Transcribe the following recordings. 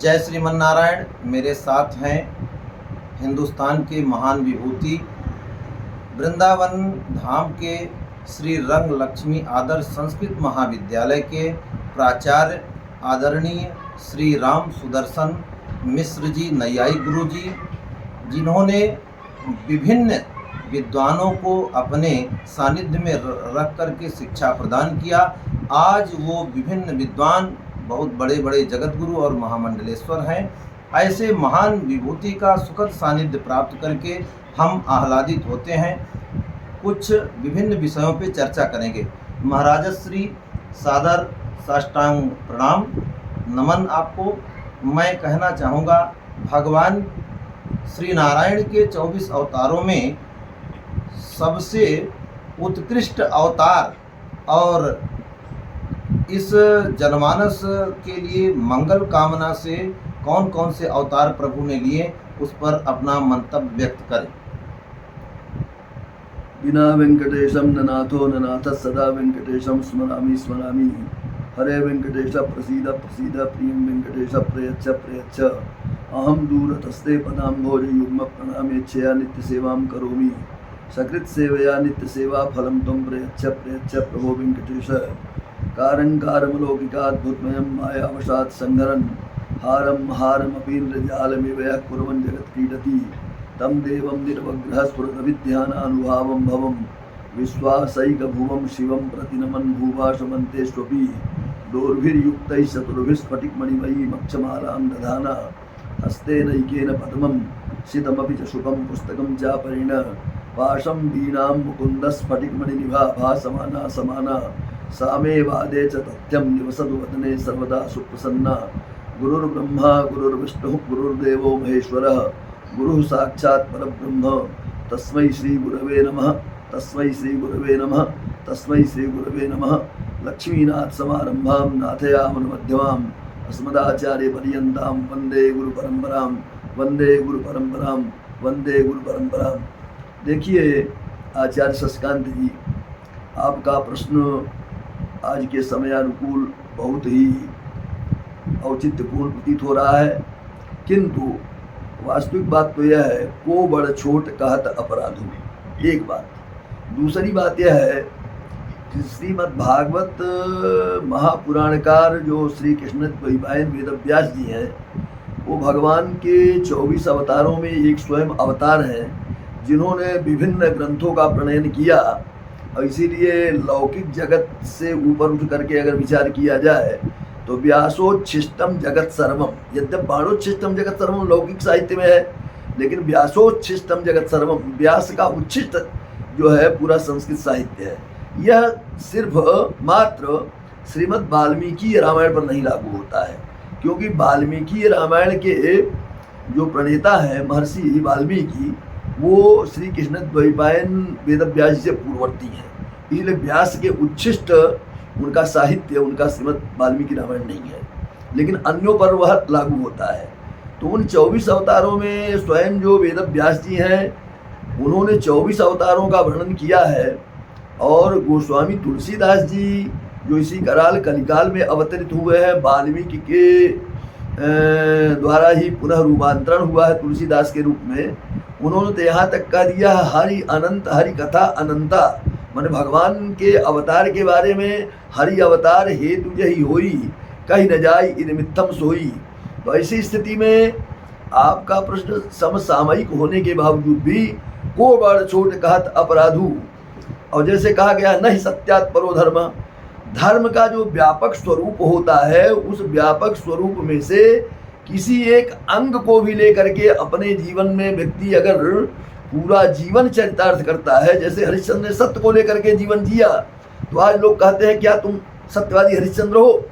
जय श्रीमन नारायण। मेरे साथ हैं हिंदुस्तान के महान विभूति वृंदावन धाम के श्री रंग लक्ष्मी आदर्श संस्कृत महाविद्यालय के प्राचार्य आदरणीय श्री राम सुदर्शन मिश्र जी नैयायिक गुरु जी, जिन्होंने विभिन्न विद्वानों को अपने सानिध्य में रख करके शिक्षा प्रदान किया। आज वो विभिन्न विद्वान बहुत बड़े बड़े जगत गुरु और महामंडलेश्वर हैं। ऐसे महान विभूति का सुखद सानिध्य प्राप्त करके हम आह्लादित होते हैं। कुछ विभिन्न विषयों पे चर्चा करेंगे। महाराजश्री सादर साष्टांग प्रणाम नमन आपको। मैं कहना चाहूँगा, भगवान श्री नारायण के 24 अवतारों में सबसे उत्कृष्ट अवतार और इस जनमानस के लिए मंगल कामना से कौन कौन से अवतार प्रभु ने लिए, उस पर अपना मंतव्य व्यक्त करें। विना वेंकटेशम ननाथो ननाथ सदा वेंकटेशम स्मरामि स्मरामि। हरे वेंकटेश प्रसीद प्रसीद प्रियं वेंकटेश प्रयच्छ प्रयच्छ। अहम दूरतस्ते पदाम्भोज युग्म प्रणामेच्छया नित्य सेवां करोमि। सकृत सेवया नित्य सेवा फलं त्वं प्रयच्छ प्रयच्छ प्रभो वेंकटेश। कारंकारमलौकिकाद्भुतमयं मायावशात् संहरन् हारं हारमपीन्द्रजालमिव यः कुर्वन् जगत्क्रीडति तं देवं निर्वग्रह स्फुरदविद्यानानुभावं भवं विश्वासैकभुवं शिवं प्रतिनमन् भूभाषमन्तेष्वपि दोर्भिर्युक्तैः चतुर्भिस्फटिकमणिमयीमक्षमालां दधाना हस्तेनैकेन पद्मं सितमपि च शुकं पुस्तकं चापरेण पाशं वीणां मुकुन्दस्फटिकमणिनिभा भासमाना समाना सामे वादे च तथ्यं निवसतु वदने सर्वदा सुप्रसन्ना। गुरुर्ब्रह्मा गुरुर्विष्णुः गुरुर्देवो महेश्वरः गुरुः साक्षात् परब्रह्म तस्मै श्री गुरवे नमः तस्मै श्री गुरवे नमः तस्मै श्री गुरवे नमः। लक्ष्मीनाथ समारंभां नाथयामनुमध्यमाम् अस्मदाचार्यपर्यन्तां वन्दे गुरुपरम्परां वन्दे गुरुपरम्परां वन्दे गुरुपरम्परां। देखिए आचार्य शशिकांत जी, आपका प्रश्न आज के समयानुकूल बहुत ही औचित्यपूर्ण प्रतीत हो रहा है, किंतु वास्तविक बात तो यह है, को बड़ छोट कहत अपराधु। एक बात। दूसरी बात यह है कि श्रीमद् भागवत महापुराणकार जो श्री कृष्ण द्वैपायन वेदव्यास जी हैं, वो भगवान के 24 अवतारों में एक स्वयं अवतार हैं, जिन्होंने विभिन्न ग्रंथों का प्रणयन किया। और इसीलिए लौकिक जगत से ऊपर उठ करके अगर विचार किया जाए तो व्यासोच्छिष्टम जगत सर्वम, यद्यप बाणोच्छिष्टम जगत सर्वम लौकिक साहित्य में है, लेकिन व्यासोच्छिष्टम जगत सर्वम, व्यास का उच्छिष्ट जो है पूरा संस्कृत साहित्य है। यह सिर्फ मात्र श्रीमद् वाल्मीकि रामायण पर नहीं लागू होता है, क्योंकि वाल्मीकि रामायण के जो प्रणेता हैं महर्षि वाल्मीकि, वो श्री कृष्ण द्वैपायन वेदव्यास जी से पूर्ववर्ती हैं। इसलिए व्यास के उच्छिष्ट उनका साहित्य, उनका श्रीमद् वाल्मीकि रामायण नहीं है, लेकिन अन्यों पर वह लागू होता है। तो उन 24 अवतारों में स्वयं जो वेदव्यास जी हैं, उन्होंने 24 अवतारों का वर्णन किया है। और गोस्वामी तुलसीदास जी जो इसी कराल कलिकाल में अवतरित हुए हैं, वाल्मीकि के द्वारा ही पुनः रूपांतरण हुआ है तुलसीदास के रूप में, उन्होंने तो यहाँ तक कह दिया हरि अनंत हरि कथा अनंता, माने भगवान के अवतार के बारे में, हरि अवतार हेतु जही होई कहीं न जाई इनमित्थम सोई। तो ऐसी स्थिति में आपका प्रश्न समसामयिक होने के बावजूद भी को बड़ छोट कहत अपराधु, और जैसे कहा गया नहीं सत्यात् परो धर्म, धर्म का जो व्यापक स्वरूप होता है, उस व्यापक स्वरूप में से किसी एक अंग को भी लेकर के अपने जीवन में व्यक्ति अगर पूरा जीवन चरितार्थ करता है, जैसे हरिश्चंद्र ने सत्य को लेकर के जीवन जिया, तो आज लोग कहते हैं क्या तुम सत्यवादी हरिश्चंद्र हो।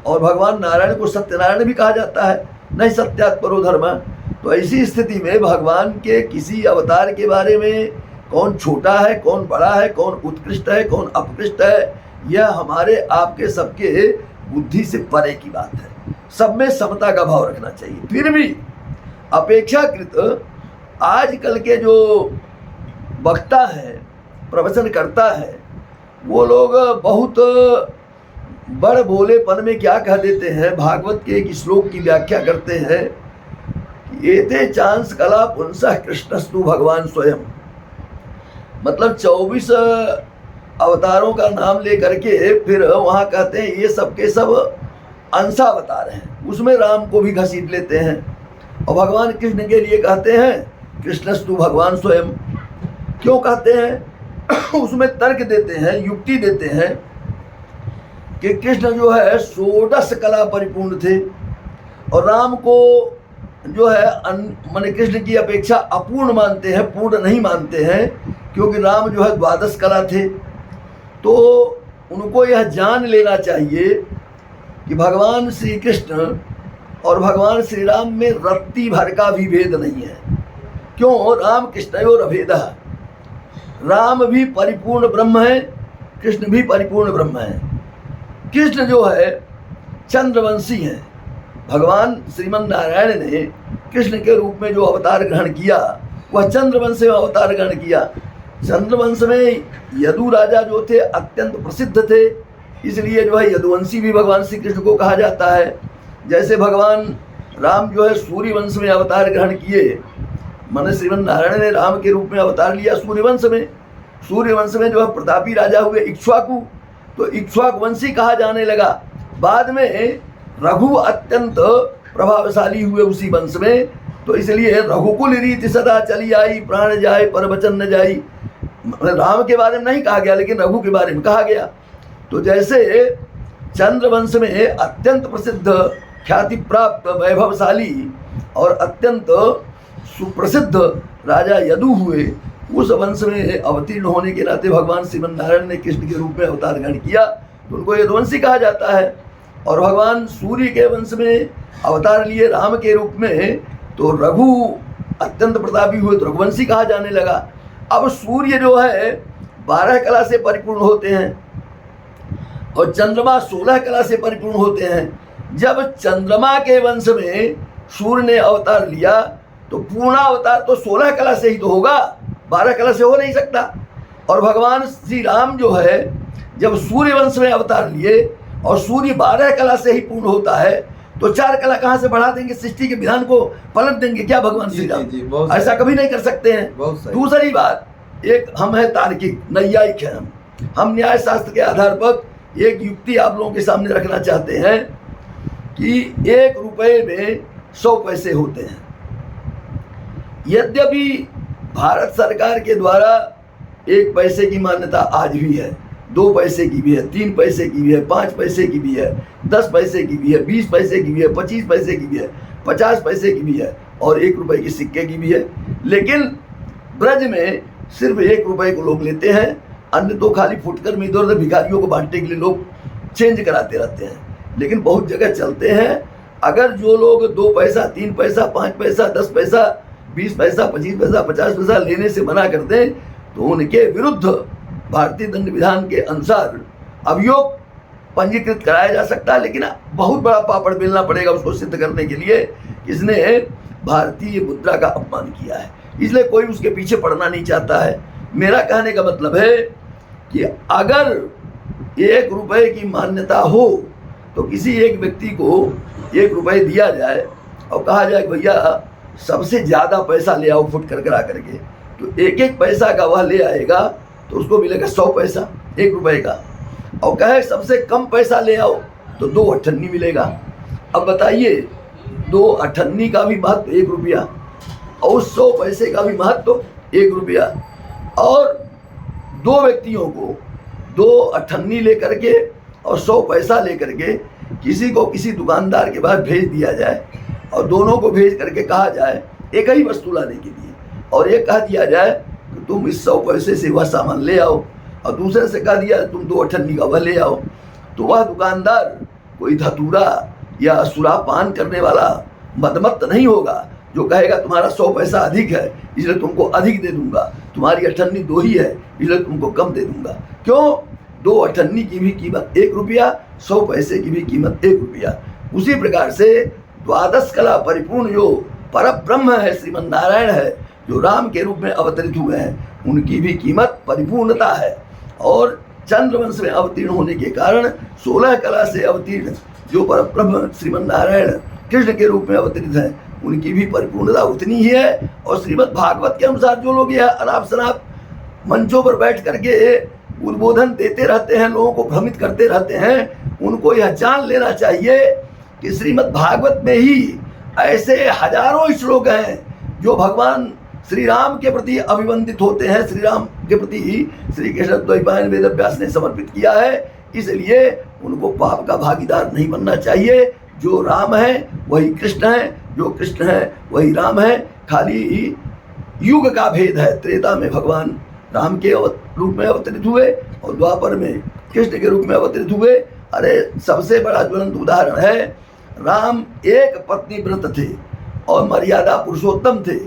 और भगवान नारायण को सत्यनारायण भी कहा जाता है, नहीं सत्यात् परो धर्म। तो ऐसी स्थिति में भगवान के किसी अवतार के बारे में कौन छोटा है, कौन बड़ा है, कौन उत्कृष्ट है, कौन अपकृष्ट है, यह हमारे आपके सबके बुद्धि से परे की बात है। सब में समता का भाव रखना चाहिए। फिर भी अपेक्षाकृत आजकल के जो वक्ता है, प्रवचन करता है, वो लोग बहुत बड़ भोलेपन में क्या कह देते हैं, भागवत के एक श्लोक की व्याख्या करते हैं कि एते चांस कला पुंसः कृष्णस्तु भगवान स्वयं। मतलब 24 अवतारों का नाम लेकर के फिर वहाँ कहते हैं ये सब के सब अंशावतार हैं, उसमें राम को भी घसीट लेते हैं और भगवान कृष्ण के लिए कहते हैं कृष्णस्तु भगवान स्वयं। क्यों कहते हैं उसमें तर्क देते हैं, युक्ति देते हैं कि कृष्ण जो है 16 कला परिपूर्ण थे और राम को जो है माने कृष्ण की अपेक्षा अपूर्ण मानते हैं, पूर्ण नहीं मानते हैं, क्योंकि राम जो है 12 कला थे। तो उनको यह जान लेना चाहिए कि भगवान श्री कृष्ण और भगवान श्री राम में रत्ती भर का भी भेद नहीं है। क्यों? राम कृष्णयोर अभेदः, राम भी परिपूर्ण ब्रह्म है, कृष्ण भी परिपूर्ण ब्रह्म है। कृष्ण जो है चंद्रवंशी हैं। भगवान श्रीमन नारायण ने कृष्ण के रूप में जो अवतार ग्रहण किया वह चंद्रवंश में अवतार ग्रहण किया। चंद्रवंश में यदु राजा जो थे अत्यंत प्रसिद्ध थे, इसलिए जो है यदुवंशी भी भगवान श्री कृष्ण को कहा जाता है। जैसे भगवान राम जो है सूर्यवंश में अवतार ग्रहण किए, माने श्रीमन नारायण ने राम के रूप में अवतार लिया सूर्यवंश में। सूर्यवंश में जो है प्रतापी राजा हुए इक्ष्वाकु, तो इक्ष्वाकुवंशी कहा जाने लगा। बाद में रघु अत्यंत प्रभावशाली हुए उसी वंश में, तो इसलिए रघुकुल रीति सदा चली आई, प्राण जाए पर वचन न जाई। राम के बारे में नहीं कहा गया, लेकिन रघु के बारे में कहा गया। तो जैसे चंद्रवंश में अत्यंत प्रसिद्ध, ख्याति प्राप्त, वैभवशाली और अत्यंत सुप्रसिद्ध राजा यदु हुए, उस वंश में अवतीर्ण होने के नाते भगवान श्रीमन नारायण ने कृष्ण के रूप में अवतार ग्रहण किया, तो उनको यदुवंशी कहा जाता है। और भगवान सूर्य के वंश में अवतार लिए राम के रूप में, तो रघु अत्यंत प्रतापी हुए तो रघुवंशी कहा जाने लगा। अब सूर्य जो है 12 कला से परिपूर्ण होते हैं और चंद्रमा 16 कला से परिपूर्ण होते हैं। जब चंद्रमा के वंश में सूर्य ने अवतार लिया तो पूर्ण अवतार तो 16 कला से ही तो होगा, 12 कला से हो नहीं सकता। और भगवान श्री राम जो है जब सूर्य वंश में अवतार लिए और सूर्य 12 कला से ही पूर्ण होता है, तो 4 कला कहाँ से बढ़ा देंगे? सृष्टि के विधान को पलट देंगे क्या भगवान श्री राम? ऐसा कभी नहीं कर सकते हैं। दूसरी बात, एक हम है तार्किक, नैयायिक है हम न्याय शास्त्र के आधार पर एक युक्ति आप लोगों के सामने रखना चाहते हैं कि 1 रुपये में 100 पैसे होते हैं। यद्यपि भारत सरकार के द्वारा 1 पैसे की मान्यता आज भी है, 2 पैसे की भी है, 3 पैसे की भी है, 5 पैसे की भी है, 10 पैसे की भी है, 20 पैसे की भी है, 25 पैसे की भी है, 50 पैसे की भी है और 1 रुपये की सिक्के की भी है। लेकिन ब्रज में सिर्फ 1 रुपये को लोग लेते हैं, अन्य तो खाली फुटकर में इधर उधर भिखारियों को बांटने के लिए लोग चेंज कराते रहते हैं। लेकिन बहुत जगह चलते हैं। अगर जो लोग 2 पैसा, 3 पैसा, 5 पैसा, 10 पैसा, 20 पैसा, 25 पैसा, 50 पैसा लेने से मना कर दें, तो उनके विरुद्ध भारतीय दंड विधान के अनुसार अभियोग पंजीकृत कराया जा सकता है। लेकिन बहुत बड़ा पापड़ बेलना पड़ेगा उसको सिद्ध करने के लिए इसने भारतीय मुद्रा का अपमान किया है, इसलिए कोई उसके पीछे पड़ना नहीं चाहता है। मेरा कहने का मतलब है कि अगर 1 रुपये की मान्यता हो तो किसी एक व्यक्ति को 1 रुपये दिया जाए और कहा जाए कि भैया सबसे ज़्यादा पैसा ले आओ फुट कर करा करके, तो 1-1 पैसा का वह ले आएगा तो उसको मिलेगा 100 पैसा 1 रुपये का। और कहे सबसे कम पैसा ले आओ तो 2 अठन्नी मिलेगा। अब बताइए 2 अठन्नी का भी महत्व 1 रुपया और 100 पैसे का भी महत्व 1 रुपया। और 2 व्यक्तियों को 2 अठन्नी लेकर के और 100 पैसा लेकर के किसी को किसी दुकानदार के पास भेज दिया जाए और दोनों को भेज करके कहा जाए एक ही वस्तु लाने के लिए, और एक कह दिया जाए कि तुम इस 100 पैसे से वह सामान ले आओ, और दूसरे से कह दिया तुम 2 अठन्नी का वह ले आओ, तो वह दुकानदार कोई धतूरा या सुरापान करने वाला मदमत्त नहीं होगा जो कहेगा तुम्हारा 100 पैसा अधिक है इसलिए तुमको अधिक दे दूंगा, तुम्हारी अठन्नी 2 ही है इसलिए तुमको कम दे दूंगा। क्यों? 2 अठन्नी की भी कीमत 1 रुपया, 100 पैसे की भी कीमत 1 रुपया। उसी प्रकार से 12 कला परिपूर्ण जो पर ब्रह्म है, श्रीमन नारायण है, जो राम के रूप में अवतरित हुए हैं, उनकी भी कीमत परिपूर्णता है। और चंद्रवंश में अवतीर्ण होने के कारण 16 कला से अवतीर्ण जो परब्रह्म श्रीमद् नारायण कृष्ण के रूप में अवतरित हैं, उनकी भी परिपूर्णता उतनी ही है। और श्रीमद् भागवत के अनुसार जो लोग यह अनाप शनाप मंचों पर बैठ करके उद्बोधन देते रहते हैं, लोगों को भ्रमित करते रहते हैं, उनको यह जान लेना चाहिए कि श्रीमद् भागवत में ही ऐसे हजारों श्लोक हैं जो भगवान श्री राम के प्रति अभिवंदित होते हैं, श्री राम के प्रति ही श्री कृष्ण द्वैपायन वेद व्यास ने समर्पित किया है। इसलिए उनको पाप का भागीदार नहीं बनना चाहिए। जो राम है वही कृष्ण है, जो कृष्ण है वही राम है। खाली युग का भेद है, त्रेता में भगवान राम के रूप में अवतरित हुए और द्वापर में कृष्ण के रूप में अवतरित हुए। अरे सबसे बड़ा ज्वलंत उदाहरण है, राम एक पत्नी व्रत थे और मर्यादा पुरुषोत्तम थे,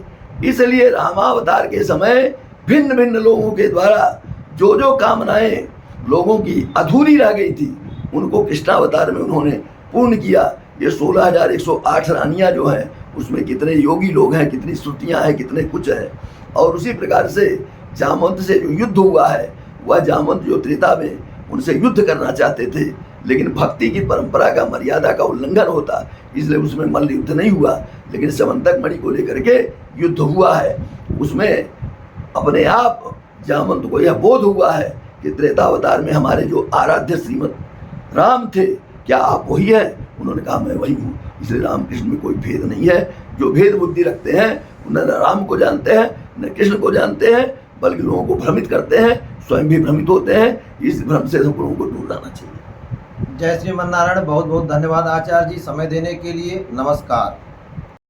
इसलिए रामावतार के समय भिन्न भिन्न लोगों के द्वारा जो जो कामनाएं लोगों की अधूरी रह गई थी उनको कृष्णावतार में उन्होंने पूर्ण किया। ये 16,108 रानियां जो हैं उसमें कितने योगी लोग हैं, कितनी श्रुतियां हैं, कितने कुछ हैं। और उसी प्रकार से जामवंत से जो युद्ध हुआ है, वह जामवंत जो त्रेता में उनसे युद्ध करना चाहते थे, लेकिन भक्ति की परंपरा का मर्यादा का उल्लंघन होता, इसलिए उसमें मल्ल युद्ध नहीं हुआ। लेकिन समंतक मणि को लेकर के युद्ध हुआ है, उसमें अपने आप जामवंत को यह बोध हुआ है कि त्रेतावतार में हमारे जो आराध्य श्रीमद राम थे, क्या आप वही हैं? उन्होंने कहा मैं वही हूँ। इसलिए रामकृष्ण में कोई भेद नहीं है। जो भेद बुद्धि रखते हैं न राम को जानते हैं न कृष्ण को जानते हैं, बल्कि लोगों को भ्रमित करते हैं, स्वयं भी भ्रमित होते हैं। इस भ्रम से सब लोगों को दूर रहना चाहिए। जय श्रीमन नारायण। बहुत बहुत धन्यवाद आचार्य जी समय देने के लिए। नमस्कार।